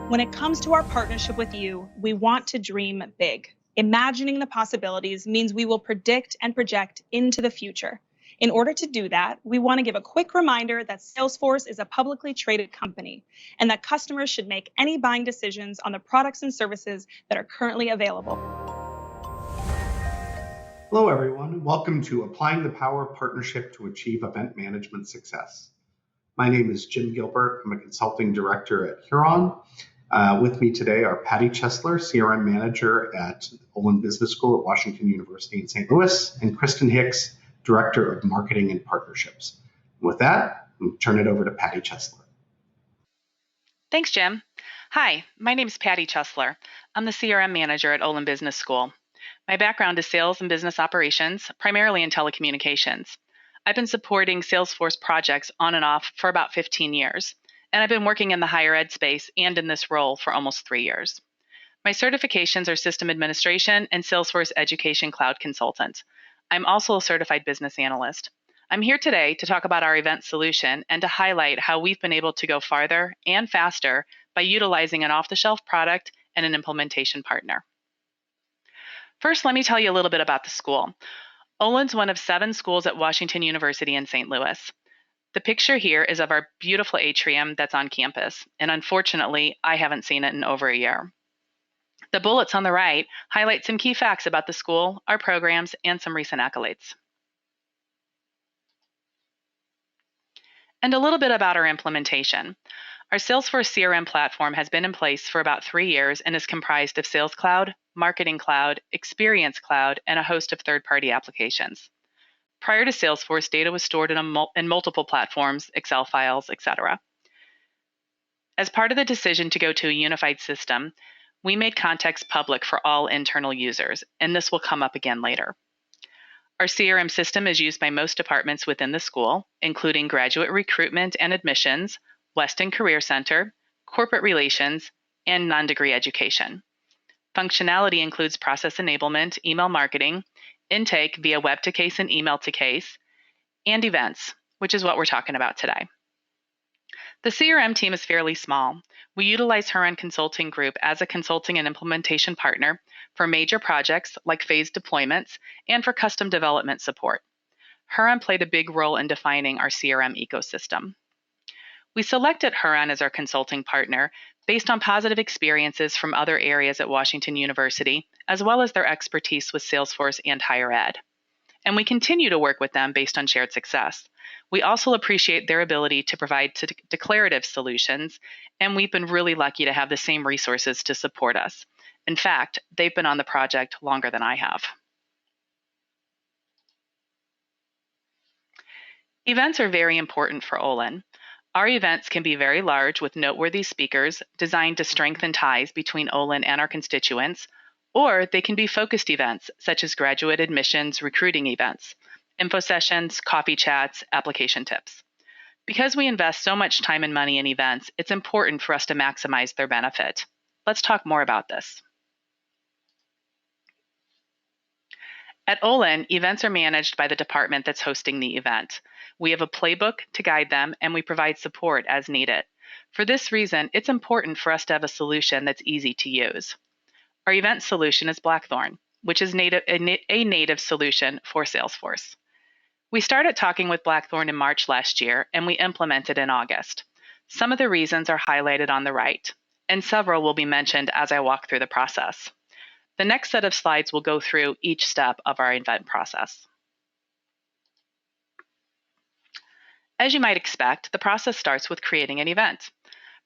When it comes to our partnership with you, we want to dream big. Imagining the possibilities means we will predict and project into the future. In order to do that, we want to give a quick reminder that Salesforce is a publicly traded company and that customers should make any buying decisions on the products and services that are currently available. Hello, everyone. Welcome to Applying the Power of Partnership to Achieve Event Management Success. My name is Jim Gilbert. I'm a consulting director at Huron. With me today are Patty Chesler, CRM manager at Olin Business School at Washington University in St. Louis, and Kristen Hicks, director of marketing and partnerships. With that, I'll turn it over to Patty Chesler. Thanks, Jim. Hi, my name is Patty Chesler. I'm the CRM manager at Olin Business School. My background is sales and business operations, primarily in telecommunications. I've been supporting Salesforce projects on and off for about 15 years, and I've been working in the higher ed space and in this role for almost 3 years. My certifications are System Administration and Salesforce Education Cloud Consultant. I'm also a certified business analyst. I'm here today to talk about our event solution and to highlight how we've been able to go farther and faster by utilizing an off-the-shelf product and an implementation partner. First, let me tell you a little bit about the school. Olin's one of 7 schools at Washington University in St. Louis. The picture here is of our beautiful atrium that's on campus, and unfortunately, I haven't seen it in over a year. The bullets on the right highlight some key facts about the school, our programs, and some recent accolades. And a little bit about our implementation. Our Salesforce CRM platform has been in place for about 3 years and is comprised of Sales Cloud, Marketing Cloud, Experience Cloud, and a host of third-party applications. Prior to Salesforce, data was stored in multiple platforms, Excel files, etc. As part of the decision to go to a unified system, we made context public for all internal users, and this will come up again later. Our CRM system is used by most departments within the school, including graduate recruitment and admissions, Weston Career Center, corporate relations, and non-degree education. Functionality includes process enablement, email marketing, intake via web to case and email to case, and events, which is what we're talking about today. The CRM team is fairly small. We utilize Huron Consulting Group as a consulting and implementation partner for major projects like phased deployments and for custom development support. Huron played a big role in defining our CRM ecosystem. We selected Huron as our consulting partner based on positive experiences from other areas at Washington University, as well as their expertise with Salesforce and higher ed. And we continue to work with them based on shared success. We also appreciate their ability to provide declarative solutions, and we've been really lucky to have the same resources to support us. In fact, they've been on the project longer than I have. Events are very important for Olin. Our events can be very large with noteworthy speakers designed to strengthen ties between Olin and our constituents, or they can be focused events such as graduate admissions, recruiting events, info sessions, coffee chats, application tips. Because we invest so much time and money in events, it's important for us to maximize their benefit. Let's talk more about this. At Olin, events are managed by the department that's hosting the event. We have a playbook to guide them, and we provide support as needed. For this reason, it's important for us to have a solution that's easy to use. Our event solution is Blackthorn, which is a native solution for Salesforce. We started talking with Blackthorn in March last year, and we implemented in August. Some of the reasons are highlighted on the right, and several will be mentioned as I walk through the process. The next set of slides will go through each step of our event process. As you might expect, the process starts with creating an event.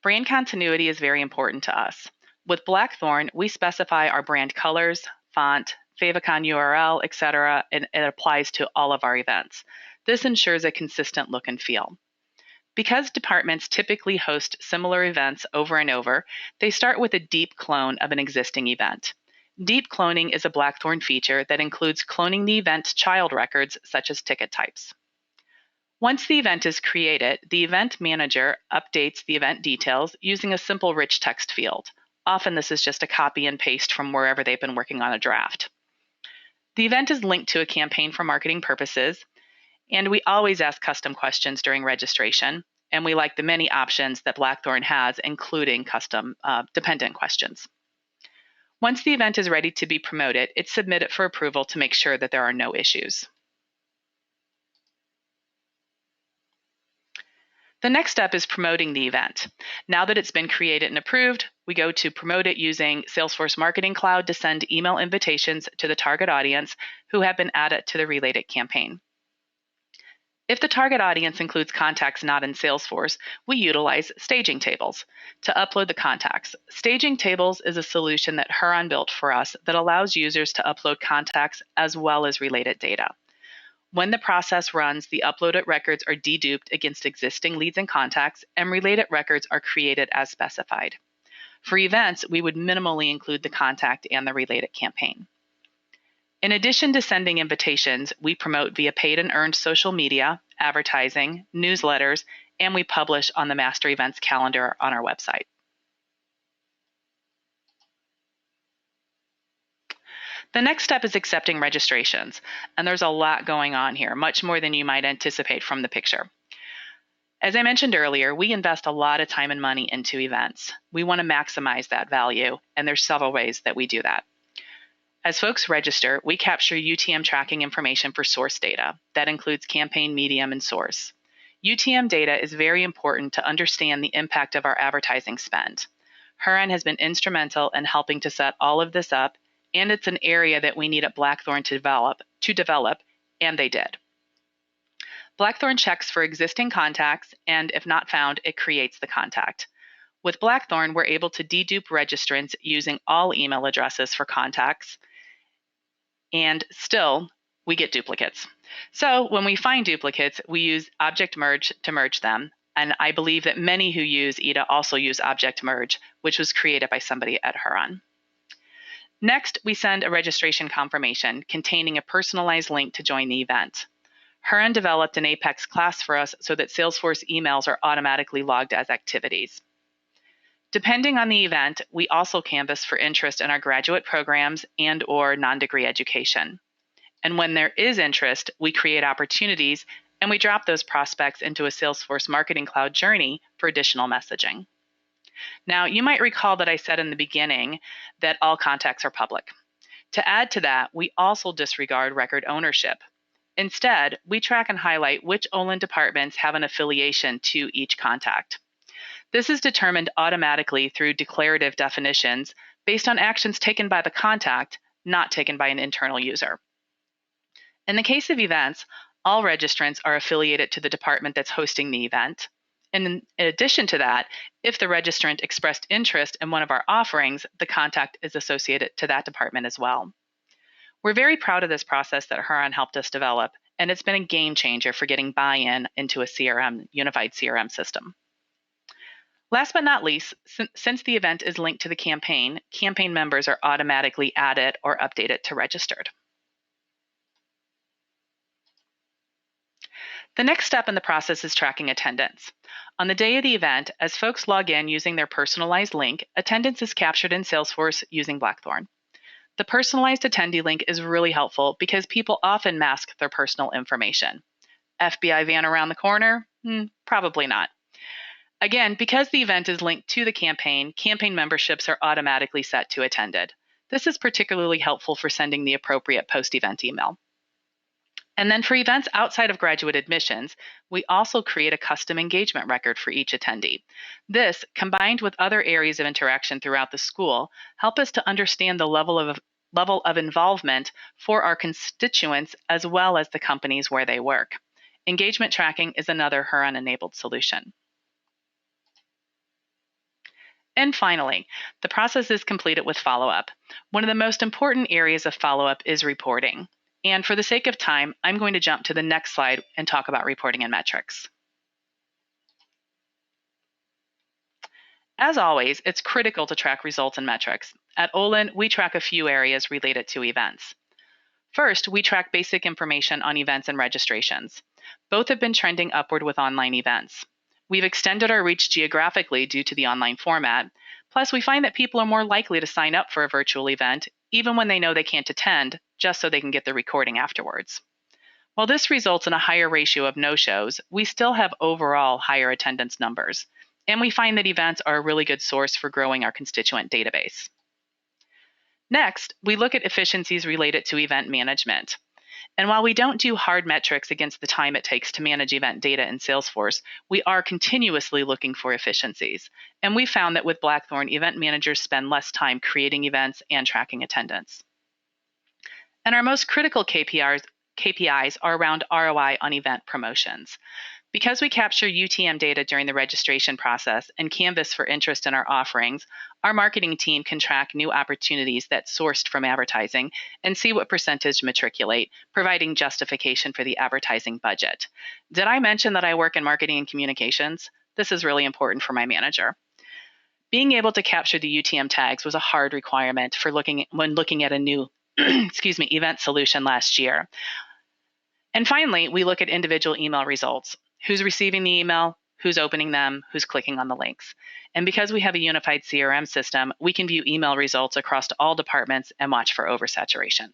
Brand continuity is very important to us. With Blackthorn, we specify our brand colors, font, favicon URL, etc., and it applies to all of our events. This ensures a consistent look and feel. Because departments typically host similar events over and over, they start with a deep clone of an existing event. Deep cloning is a Blackthorn feature that includes cloning the event's child records, such as ticket types. Once the event is created, the event manager updates the event details using a simple rich text field. Often this is just a copy and paste from wherever they've been working on a draft. The event is linked to a campaign for marketing purposes, and we always ask custom questions during registration, and we like the many options that Blackthorn has, including custom dependent questions. Once the event is ready to be promoted, it's submitted for approval to make sure that there are no issues. The next step is promoting the event. Now that it's been created and approved, we go to promote it using Salesforce Marketing Cloud to send email invitations to the target audience who have been added to the related campaign. If the target audience includes contacts not in Salesforce, we utilize staging tables to upload the contacts. Staging tables is a solution that Huron built for us that allows users to upload contacts as well as related data. When the process runs, the uploaded records are deduped against existing leads and contacts, and related records are created as specified. For events, we would minimally include the contact and the related campaign. In addition to sending invitations, we promote via paid and earned social media, advertising, newsletters, and we publish on the Master Events calendar on our website. The next step is accepting registrations, and there's a lot going on here, much more than you might anticipate from the picture. As I mentioned earlier, we invest a lot of time and money into events. We want to maximize that value, and there's several ways that we do that. As folks register, we capture UTM tracking information for source data. That includes campaign, medium, and source. UTM data is very important to understand the impact of our advertising spend. Huron has been instrumental in helping to set all of this up, and it's an area that we need at Blackthorn to develop, and they did. Blackthorn checks for existing contacts, and if not found, it creates the contact. With Blackthorn, we're able to dedupe registrants using all email addresses for contacts, and still, we get duplicates. So when we find duplicates, we use object merge to merge them, and I believe that many who use EDA also use object merge, which was created by somebody at Huron. Next, we send a registration confirmation containing a personalized link to join the event. Huron developed an Apex class for us so that Salesforce emails are automatically logged as activities. Depending on the event, we also canvass for interest in our graduate programs and/or non-degree education. And when there is interest, we create opportunities and we drop those prospects into a Salesforce Marketing Cloud journey for additional messaging. Now, you might recall that I said in the beginning that all contacts are public. To add to that, we also disregard record ownership. Instead, we track and highlight which Olin departments have an affiliation to each contact. This is determined automatically through declarative definitions based on actions taken by the contact, not taken by an internal user. In the case of events, all registrants are affiliated to the department that's hosting the event. And in addition to that, if the registrant expressed interest in one of our offerings, the contact is associated to that department as well. We're very proud of this process that Huron helped us develop, and it's been a game changer for getting buy-in into a unified CRM system. Last but not least, since the event is linked to the campaign members are automatically added or updated to registered. The next step in the process is tracking attendance. On the day of the event, as folks log in using their personalized link, attendance is captured in Salesforce using Blackthorn. The personalized attendee link is really helpful because people often mask their personal information. FBI van around the corner? Probably not. Again, because the event is linked to the campaign memberships are automatically set to attended. This is particularly helpful for sending the appropriate post-event email. And then for events outside of graduate admissions, we also create a custom engagement record for each attendee. This, combined with other areas of interaction throughout the school, help us to understand the level of involvement for our constituents as well as the companies where they work. Engagement tracking is another Huron-enabled solution. And finally, the process is completed with follow-up. One of the most important areas of follow-up is reporting. And for the sake of time, I'm going to jump to the next slide and talk about reporting and metrics. As always, it's critical to track results and metrics. At Olin, we track a few areas related to events. First, we track basic information on events and registrations. Both have been trending upward with online events. We've extended our reach geographically due to the online format. Plus, we find that people are more likely to sign up for a virtual event, even when they know they can't attend, just so they can get the recording afterwards. While this results in a higher ratio of no-shows, we still have overall higher attendance numbers, and we find that events are a really good source for growing our constituent database. Next, we look at efficiencies related to event management. And while we don't do hard metrics against the time it takes to manage event data in Salesforce, we are continuously looking for efficiencies. And we found that with Blackthorn, event managers spend less time creating events and tracking attendance. And our most critical KPIs are around ROI on event promotions. Because we capture UTM data during the registration process and canvas for interest in our offerings, our marketing team can track new opportunities that's sourced from advertising and see what percentage matriculate, providing justification for the advertising budget. Did I mention that I work in marketing and communications? This is really important for my manager. Being able to capture the UTM tags was a hard requirement for when looking at a new event solution last year. And finally, we look at individual email results. Who's receiving the email, who's opening them, who's clicking on the links. And because we have a unified CRM system, we can view email results across all departments and watch for oversaturation.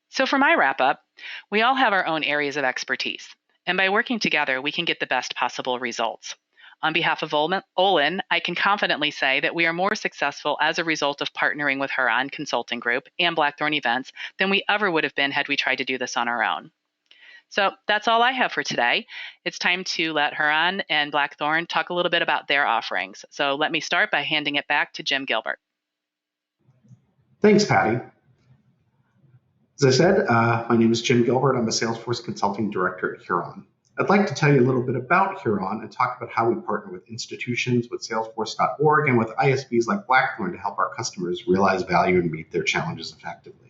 So for my wrap up, we all have our own areas of expertise. And by working together, we can get the best possible results. On behalf of Olin, I can confidently say that we are more successful as a result of partnering with Huron Consulting Group and Blackthorn Events than we ever would have been had we tried to do this on our own. So that's all I have for today. It's time to let Huron and Blackthorn talk a little bit about their offerings. So let me start by handing it back to Jim Gilbert. Thanks, Patty. As I said, my name is Jim Gilbert. I'm a Salesforce Consulting Director at Huron. I'd like to tell you a little bit about Huron and talk about how we partner with institutions, with Salesforce.org, and with ISVs like Blackthorn to help our customers realize value and meet their challenges effectively.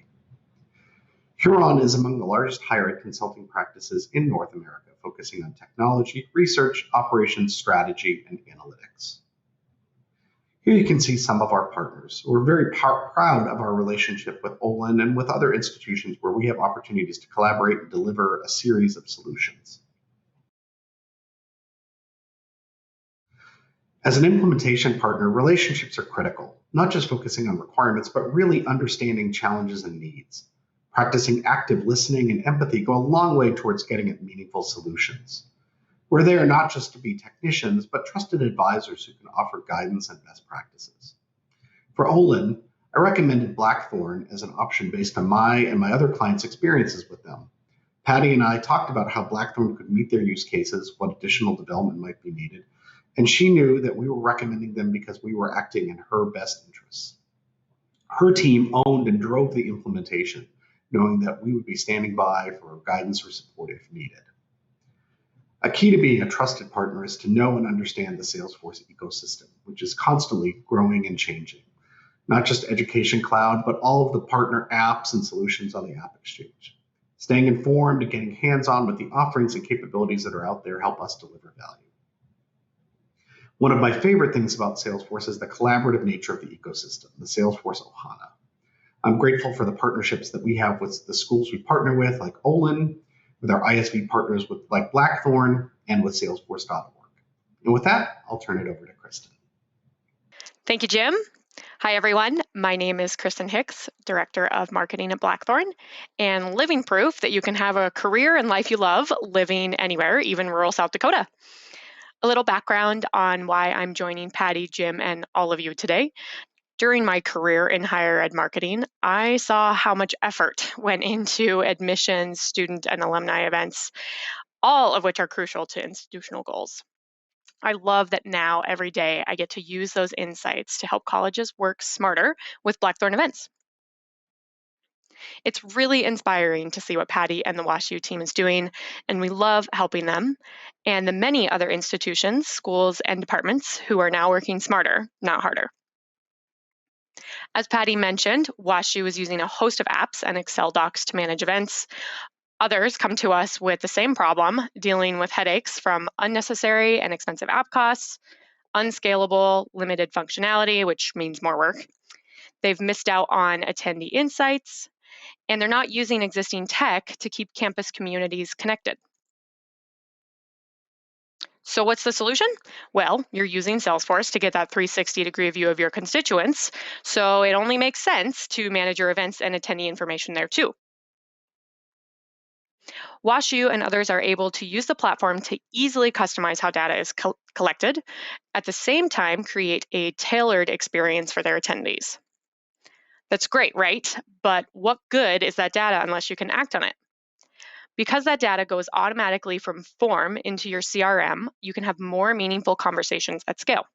Huron is among the largest higher ed consulting practices in North America, focusing on technology, research, operations, strategy, and analytics. Here you can see some of our partners. We're very proud of our relationship with Olin and with other institutions where we have opportunities to collaborate and deliver a series of solutions. As an implementation partner, relationships are critical, not just focusing on requirements, but really understanding challenges and needs. Practicing active listening and empathy go a long way towards getting at meaningful solutions. We're there not just to be technicians, but trusted advisors who can offer guidance and best practices. For Olin, I recommended Blackthorn as an option based on my and my other clients' experiences with them. Patty and I talked about how Blackthorn could meet their use cases, what additional development might be needed, and she knew that we were recommending them because we were acting in her best interests. Her team owned and drove the implementation, knowing that we would be standing by for guidance or support if needed. A key to being a trusted partner is to know and understand the Salesforce ecosystem, which is constantly growing and changing. Not just Education Cloud, but all of the partner apps and solutions on the App Exchange. Staying informed and getting hands-on with the offerings and capabilities that are out there help us deliver value. One of my favorite things about Salesforce is the collaborative nature of the ecosystem, the Salesforce Ohana. I'm grateful for the partnerships that we have with the schools we partner with, like Olin, with our ISV partners like Blackthorn, and with Salesforce.org. And with that, I'll turn it over to Kristen. Thank you, Jim. Hi, everyone. My name is Kristen Hicks, Director of Marketing at Blackthorn, and living proof that you can have a career and life you love living anywhere, even rural South Dakota. A little background on why I'm joining Patty, Jim, and all of you today. During my career in higher ed marketing, I saw how much effort went into admissions, student, and alumni events, all of which are crucial to institutional goals. I love that now every day I get to use those insights to help colleges work smarter with Blackthorn events. It's really inspiring to see what Patty and the WashU team is doing, and we love helping them and the many other institutions, schools, and departments who are now working smarter, not harder. As Patty mentioned, WashU is using a host of apps and Excel docs to manage events. Others come to us with the same problem, dealing with headaches from unnecessary and expensive app costs, unscalable, limited functionality, which means more work. They've missed out on attendee insights, and they're not using existing tech to keep campus communities connected. So what's the solution? Well, you're using Salesforce to get that 360-degree view of your constituents, so it only makes sense to manage your events and attendee information there too. WashU and others are able to use the platform to easily customize how data is collected, at the same time create a tailored experience for their attendees. That's great, right? But what good is that data unless you can act on it? Because that data goes automatically from form into your CRM, you can have more meaningful conversations at scale.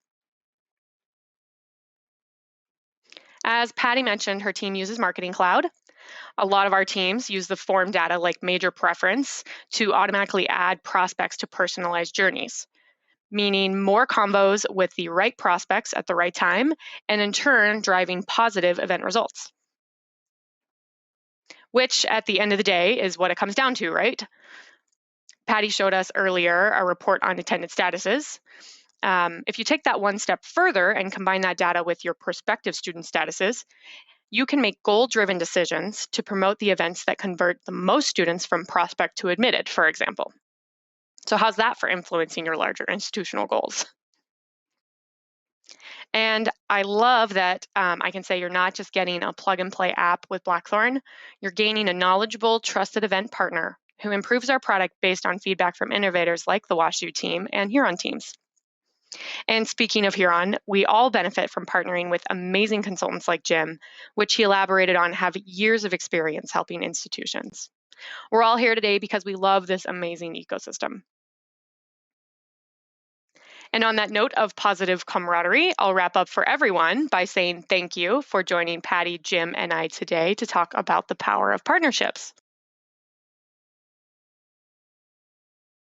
As Patty mentioned, her team uses Marketing Cloud. A lot of our teams use the form data like Major Preference to automatically add prospects to personalized journeys, meaning more combos with the right prospects at the right time, and in turn, driving positive event results. Which at the end of the day is what it comes down to, right? Patty showed us earlier a report on attendance statuses. If you take that one step further and combine that data with your prospective student statuses, you can make goal-driven decisions to promote the events that convert the most students from prospect to admitted, for example. So how's that for influencing your larger institutional goals? And I love that I can say you're not just getting a plug-and-play app with Blackthorn, you're gaining a knowledgeable, trusted event partner who improves our product based on feedback from innovators like the WashU team and Huron teams. And speaking of Huron, we all benefit from partnering with amazing consultants like Jim, which he elaborated on have years of experience helping institutions. We're all here today because we love this amazing ecosystem. And on that note of positive camaraderie, I'll wrap up for everyone by saying thank you for joining Patty, Jim, and I today to talk about the power of partnerships.